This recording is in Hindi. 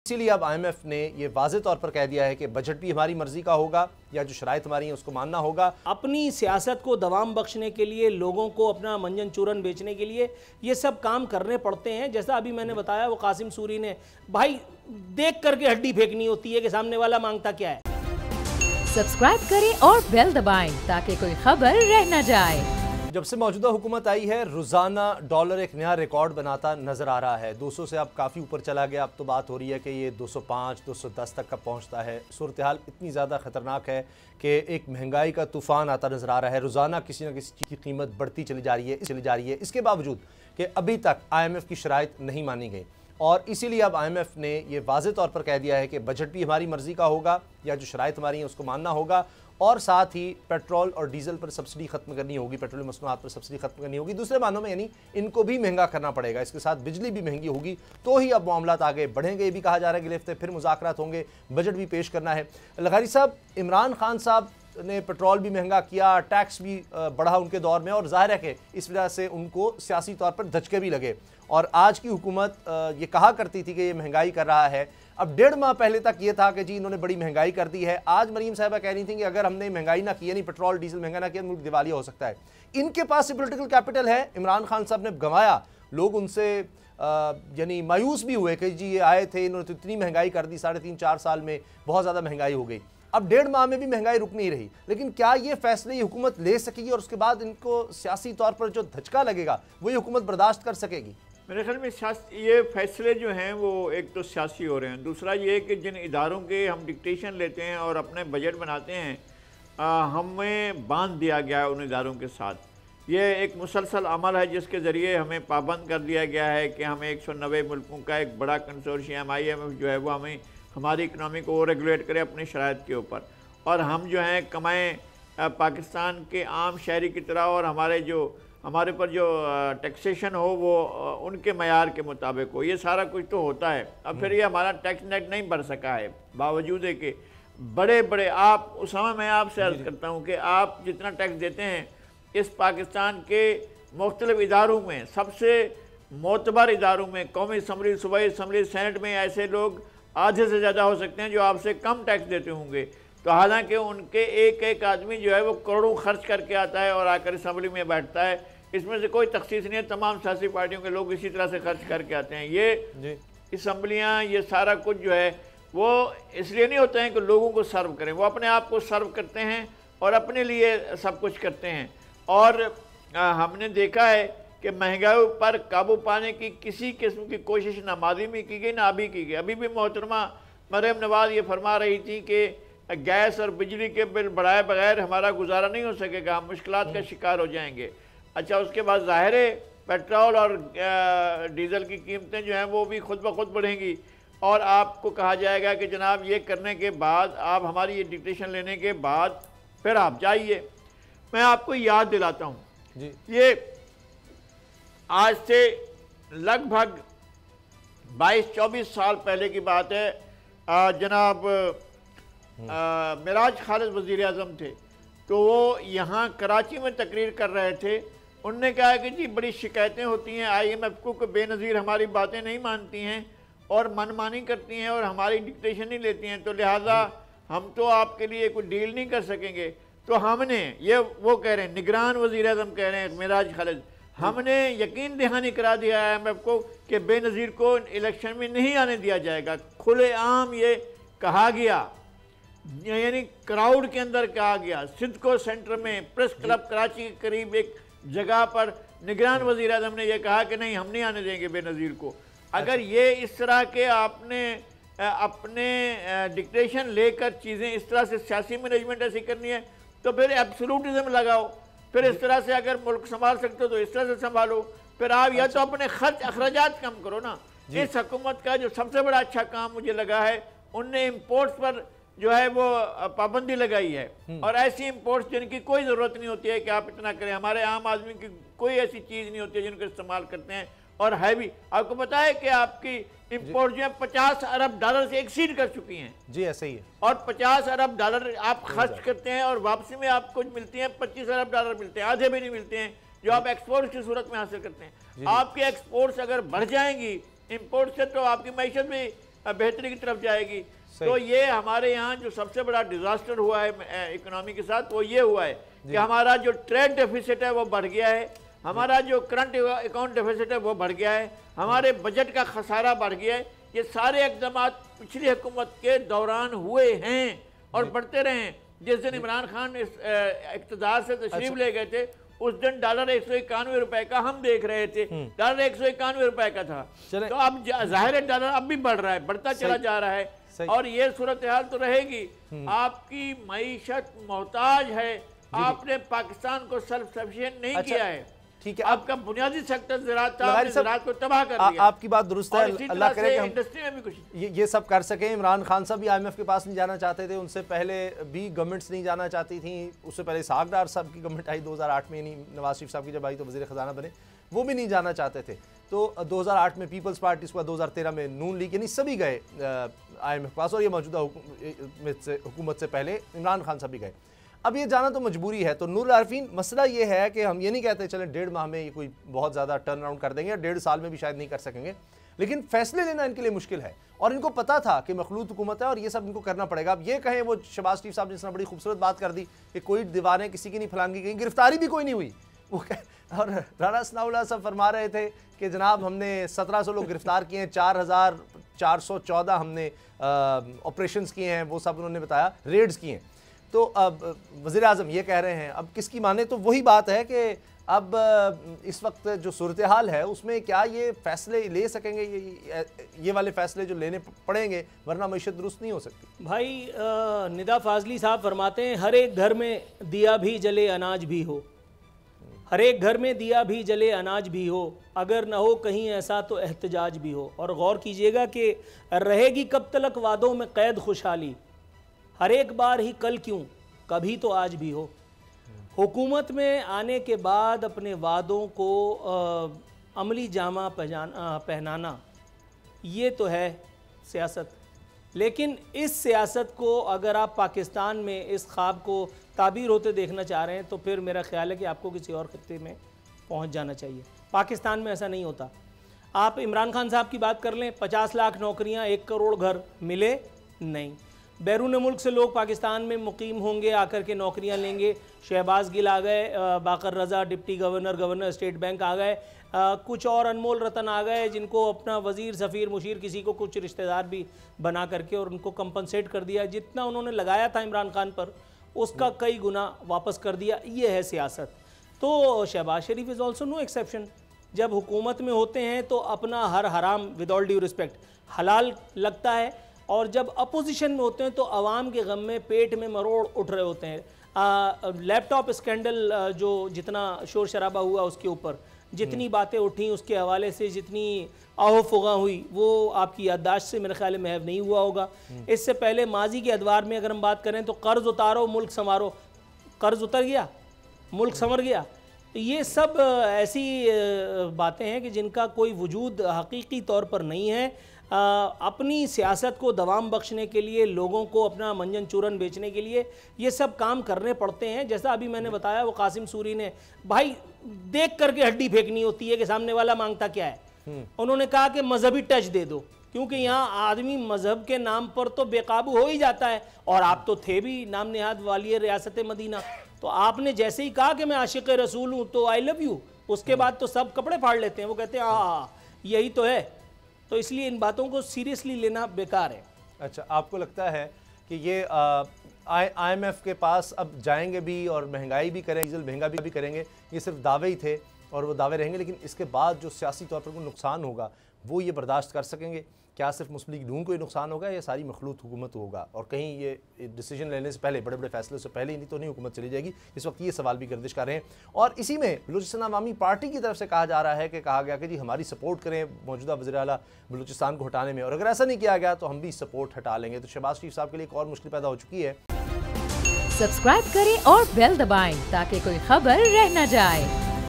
इसीलिए अब IMF ने ये वाज़ेह तौर पर कह दिया है कि बजट भी हमारी मर्जी का होगा या जो शराइत हमारी हैं उसको मानना होगा। अपनी सियासत को दवाम बख्शने के लिए, लोगों को अपना मंजन चूरन बेचने के लिए ये सब काम करने पड़ते हैं। जैसा अभी मैंने बताया, वो कासिम सूरी ने भाई देख करके हड्डी फेंकनी होती है कि सामने वाला मांगता क्या है। सब्सक्राइब करें और बेल दबाएं ताकि कोई खबर रह न जाए। जब से मौजूदा हुकूमत आई है, रोज़ाना डॉलर एक नया रिकॉर्ड बनाता नज़र आ रहा है। 200 से अब काफ़ी ऊपर चला गया। अब तो बात हो रही है कि ये 205, 210 तक का पहुंचता है। सूरत हाल इतनी ज़्यादा ख़तरनाक है कि एक महंगाई का तूफ़ान आता नज़र आ रहा है। रोज़ाना किसी न किसी चीज़ की कीमत बढ़ती चली जा रही है। इसके बावजूद कि अभी तक IMF की शराइत नहीं मानी गई, और इसीलिए अब IMF ने ये वाज़ेह तौर पर कह दिया है कि बजट भी हमारी मर्जी का होगा या जो शराइत हमारी हैं उसको मानना होगा, और साथ ही पेट्रोल और डीजल पर सब्सिडी खत्म करनी होगी, पेट्रोल मसनूआत पर सब्सिडी खत्म करनी होगी। दूसरे मानों में यानी इनको भी महंगा करना पड़ेगा। इसके साथ बिजली भी महंगी होगी, तो ही अब मामलात आगे बढ़ेंगे। ये भी कहा जा रहा है कि हफ्ते फिर मुज़ाकरात होंगे, बजट भी पेश करना है। लगारी साहब, इमरान खान साहब ने पेट्रोल भी महंगा किया, टैक्स भी बढ़ा उनके दौर में, और जाहिर है कि इस वजह से उनको सियासी तौर पर धचके भी लगे। और आज की हुकूमत ये कहा करती थी कि ये महंगाई कर रहा है। अब 1.5 माह पहले तक ये था कि जी इन्होंने बड़ी महंगाई कर दी है। आज मरीम साहबा कह रही थी कि अगर हमने महंगाई ना की, यानी पेट्रोल डीजल महंगा ना किया, मुल्क दिवालिया हो सकता है। इनके पास से पॉलिटिकल कैपिटल है, इमरान खान साहब ने गंवाया। लोग उनसे यानी मायूस भी हुए कि जी ये आए थे, इन्होंने तो इतनी महंगाई कर दी, 3.5-4 साल में बहुत ज़्यादा महंगाई हो गई। अब 1.5 माह में भी महंगाई रुक नहीं रही। लेकिन क्या ये फैसले ये हुकूमत ले सकेगी, और उसके बाद इनको सियासी तौर पर जो धचका लगेगा वो ये हुकूमत बर्दाश्त कर सकेगी? मेरे ख्याल में ये फैसले जो हैं वो एक तो सियासी हो रहे हैं, दूसरा ये कि जिन इदारों के हम डिक्टेशन लेते हैं और अपने बजट बनाते हैं, हमें बांध दिया गया है उन इदारों के साथ। ये एक मुसलसल अमल है जिसके ज़रिए हमें पाबंद कर दिया गया है कि हमें 190 मुल्कों का एक बड़ा कंसोर्शियम IMF जो है वो हमें हमारी इकनॉमी को रेगुलेट करे अपनी शराइत के ऊपर, और हम जो हैं कमाएँ पाकिस्तान के आम शहरी की तरह, और हमारे पर जो टैक्सेशन हो वो उनके मयार के मुताबिक हो। ये सारा कुछ तो होता है। अब फिर ये हमारा टैक्स नेट नहीं बढ़ सका है, बावजूद है कि बड़े आप उसामा, मैं आपसे अर्ज़ करता हूँ कि आप जितना टैक्स देते हैं इस पाकिस्तान के मुख्तलिफ इदारों में, सबसे मोतबर इदारों में, कौमी असम्बली, सूबाई असम्बली, सेनेट में ऐसे लोग आधे से ज़्यादा हो सकते हैं जो आपसे कम टैक्स देते होंगे। तो हालांकि उनके एक आदमी जो है वो करोड़ों खर्च करके आता है और आकर असम्बली में बैठता है। इसमें से कोई तखसीस नहीं है, तमाम सियासी पार्टियों के लोग इसी तरह से खर्च करके आते हैं। ये असम्बलियाँ, ये सारा कुछ जो है वो इसलिए नहीं होता है कि लोगों को सर्व करें, वो अपने आप को सर्व करते हैं और अपने लिए सब कुछ करते हैं। और हमने देखा है कि महंगाई पर काबू पाने की किसी किस्म की कोशिश ना माजी में की गई ना अभी की गई। अभी भी मोहतरमा मरियम नवाज ये फरमा रही थी कि गैस और बिजली के बिल बढ़ाए बगैर हमारा गुजारा नहीं हो सकेगा, हम मुश्किलात का शिकार हो जाएंगे। अच्छा, उसके बाद ज़ाहिर है पेट्रोल और डीज़ल की कीमतें जो हैं वो भी खुद ब खुद बढ़ेंगी, और आपको कहा जाएगा कि जनाब ये करने के बाद, आप हमारी ये डिक्टेशन लेने के बाद फिर आप जाइए। मैं आपको याद दिलाता हूँ जी, ये आज से लगभग 22-24 साल पहले की बात है। जनाब मिराज खालिद वज़ीर आज़म थे, तो वो यहाँ कराची में तकरीर कर रहे थे। उनने कहा कि जी बड़ी शिकायतें होती हैं IMF को कि बेनज़ीर हमारी बातें नहीं मानती हैं और मनमानी करती हैं और हमारी डिक्टेशन नहीं लेती हैं, तो लिहाजा हम तो आपके लिए कोई डील नहीं कर सकेंगे। तो हमने ये, वो कह रहे हैं, निगरान वज़ीर आज़म कह रहे हैं मिराज खालिद, हमने यकीन दहानी करा दिया IMF को कि बेनज़ीर को इलेक्शन में नहीं आने दिया जाएगा। खुलेआम ये कहा गया, यानी क्राउड के अंदर कहा गया। सिडको सेंटर में, प्रेस क्लब कराची के करीब एक जगह पर निगरान वज़ीर आज़म ने यह कहा कि नहीं, हम नहीं आने देंगे बेनज़ीर को। अगर ये इस तरह के आपने अपने डिक्टेशन लेकर चीज़ें इस तरह से सियासी मैनेजमेंट ऐसी करनी है तो फिर एब्सोल्यूटिज्म लगाओ। फिर इस तरह से अगर मुल्क संभाल सकते हो तो इस तरह से संभालो। फिर आप या तो अपने खर्च अखराजात कम करो ना। इस हुकूमत का जो सबसे बड़ा अच्छा काम मुझे लगा है, उनने इम्पोर्ट्स पर जो है वो पाबंदी लगाई है, और ऐसी इम्पोर्ट्स जिनकी कोई ज़रूरत नहीं होती है कि आप इतना करें। हमारे आम आदमी की कोई ऐसी चीज़ नहीं होती है जिनको इस्तेमाल करते हैं, और है भी। आपको पता है कि आपकी इम्पोर्ट जो है 50 अरब डॉलर से एक्सीड कर चुकी हैं। जी ऐसे ही है। और 50 अरब डॉलर आप खर्च करते हैं और वापसी में आपको मिलती हैं 25 अरब डॉलर मिलते हैं, आधे भी नहीं मिलते हैं जो आप एक्सपोर्ट की सूरत में हासिल करते हैं। आपके एक्सपोर्ट्स अगर बढ़ जाएंगी इम्पोर्ट से, तो आपकी मैशत भी बेहतरी की तरफ जाएगी। तो ये हमारे यहाँ जो सबसे बड़ा डिजास्टर हुआ है इकोनॉमी के साथ वो ये हुआ है कि हमारा जो ट्रेड डेफिसिट है वो बढ़ गया है, हमारा जो करंट अकाउंट डेफिसिट है वो बढ़ गया है, हमारे बजट का खसारा बढ़ गया है। ये सारे इक़दाम पिछली हुकूमत के दौरान हुए हैं और बढ़ते रहे हैं। जिस दिन इमरान खान इक़्तिदार से तशरीफ ले गए थे उस दिन डॉलर 191 रुपए का हम देख रहे थे, डॉलर 191 रुपए का था। तो अब जाहिर है डॉलर अब भी बढ़ रहा है, बढ़ता चला जा रहा है और ये सूरत हाल तो रहेगी। आपकी मईशत मोहताज है, आपने पाकिस्तान को सेल्फ सफिशिएंट नहीं किया है। ठीक है, आपका बुनियादी सेक्टर ज़राअत को तबाह कर दिया। आपकी बात दुरुस्त है, अल्लाह करे कि हम इंडस्ट्री में भी कुछ ये सब कर सकें। इमरान खान साहब भी IMF के पास नहीं जाना चाहते थे, उनसे पहले भी गवर्नमेंट्स नहीं जाना चाहती थी। उससे पहले इसहाक डार साहब की गवर्नमेंट आई 2008 में, यानी नवाज शरीफ साहब की जब आई तो वज़ीर ख़जाना बने, वो भी नहीं जाना चाहते थे। तो 2008 में पीपल्स पार्टी, उसके बाद 2013 में नून लीग, यानी सभी गए IMF के पास और ये मौजूदा हुकूमत से पहले इमरान खान साहब भी गए। अब ये जाना तो मजबूरी है। तो नूर आरफीन, मसला ये है कि हम ये नहीं कहते चलें 1.5 माह में ये कोई बहुत ज़्यादा टर्न अराउंड कर देंगे, या 1.5 साल में भी शायद नहीं कर सकेंगे, लेकिन फैसले लेना इनके लिए मुश्किल है और इनको पता था कि मखलूत हुकूमत है और ये सब इनको करना पड़ेगा। अब ये कहें, वो शहबाज शरीफ साहब ने जिसने बड़ी खूबसूरत बात कर दी कि कोई दीवारें किसी की नहीं फलांगी गई, गिरफ्तारी भी कोई नहीं हुई। वो और राना सनाउल्लाह साहब फरमा रहे थे कि जनाब हमने 1700 लोग गिरफ्तार किए हैं, 4414 हमने ऑपरेशंस किए हैं, वो सब उन्होंने बताया, रेड्स किए हैं। तो अब वज़ीर आज़म ये कह रहे हैं, अब किसकी माने? तो वही बात है कि अब इस वक्त जो सूरत हाल है उसमें क्या ये फ़ैसले ले सकेंगे? ये वाले फ़ैसले जो लेने पड़ेंगे, वरना मईशत दुरुस्त नहीं हो सकती। भाई निदा फाजली साहब फरमाते हैं हर एक घर में दिया भी जले अनाज भी हो, हर एक घर में दिया भी जले अनाज भी हो, अगर न हो कहीं ऐसा तो एहतजाज भी हो। और गौर कीजिएगा कि रहेगी कब तलक वादों में कैद खुशहाली, हर एक बार ही कल क्यों, कभी तो आज भी हो। हुकूमत में आने के बाद अपने वादों को अमली जामा पहनाना, ये तो है सियासत। लेकिन इस सियासत को अगर आप पाकिस्तान में इस ख्वाब को ताबीर होते देखना चाह रहे हैं तो फिर मेरा ख्याल है कि आपको किसी और खित्ते में पहुंच जाना चाहिए। पाकिस्तान में ऐसा नहीं होता। आप इमरान खान साहब की बात कर लें, 50 लाख नौकरियां, 1 करोड़ घर मिले नहीं। बैरून मुल्क से लोग पाकिस्तान में मुकीम होंगे, आकर के नौकरियां लेंगे। शहबाज गिल आ गए, Baqir Raza deputy governor, governor State Bank आ गए, कुछ और अनमोल रतन आ गए जिनको अपना वज़ीर, सफ़ीर, मुशीर, किसी को कुछ रिश्तेदार भी बना करके और उनको कंपनसेट कर दिया। जितना उन्होंने लगाया था इमरान खान पर उसका कई गुना वापस कर दिया। ये है सियासत। तो शहबाज शरीफ इज़ ऑल्सो नो एक्सेप्शन। जब हुकूमत में होते हैं तो अपना हर हराम, विद ऑल ड्यू रिस्पेक्ट, हलाल लगता है, और जब अपोजिशन में होते हैं तो आवाम के गम में पेट में मरोड़ उठ रहे होते हैं। लैपटॉप स्कैंडल जो जितना शोर शराबा हुआ उसके ऊपर, जितनी बातें उठी उसके हवाले से, जितनी आहो फुगा हुई, वो आपकी याददाश्त से मेरे ख्याल में महव नहीं हुआ होगा। इससे पहले माजी के अदवार में अगर हम बात करें तो कर्ज उतारो मुल्क संवारो, कर्ज उतर गया, मुल्क संवर गया। तो ये सब ऐसी बातें हैं कि जिनका कोई वजूद हकीकी तौर पर नहीं है। अपनी सियासत को दवाम बख्शने के लिए, लोगों को अपना मंजन चूरन बेचने के लिए ये सब काम करने पड़ते हैं। जैसा अभी मैंने बताया, वो कासिम सूरी ने, भाई देख करके हड्डी फेंकनी होती है कि सामने वाला मांगता क्या है। उन्होंने कहा कि मजहबी टच दे दो, क्योंकि यहाँ आदमी मजहब के नाम पर तो बेकाबू हो ही जाता है। और आप तो थे भी नाम नेहाद वाली रियासत मदीना, तो आपने जैसे ही कहा कि मैं आशिक रसूल हूँ तो आई लव यू, उसके बाद तो सब कपड़े फाड़ लेते हैं। वो कहते हैं हाँ यही तो है। तो इसलिए इन बातों को सीरियसली लेना बेकार है। अच्छा, आपको लगता है कि ये IMF के पास अब जाएंगे भी और महंगाई भी करेंगे, डीजल महंगा भी करेंगे, ये सिर्फ दावे ही थे और वो दावे रहेंगे, लेकिन इसके बाद जो सियासी तौर पर कोई नुकसान होगा वो ये बर्दाश्त कर सकेंगे? क्या सिर्फ मुस्लिम लीग नून को ये नुकसान होगा या सारी मखलूत हुकूमत होगा? और कहीं ये डिसीजन लेने से पहले, बड़े बड़े फैसलों से पहले ही तो नहीं हुकूमत चली जाएगी? इस वक्त ये सवाल भी गर्दिश कर रहे हैं। और इसी में बलूचिस्तान अवामी पार्टी की तरफ से कहा जा रहा है कि कहा गया कि जी हमारी सपोर्ट करें मौजूदा वज़ीर आला बलूचिस्तान को हटाने में, और अगर ऐसा नहीं किया गया तो हम भी सपोर्ट हटा लेंगे। तो शहबाज शरीफ साहब के लिए एक और मुश्किल पैदा हो चुकी है। सब्सक्राइब करें और बेल दबाएं ताकि कोई खबर रह न जाए।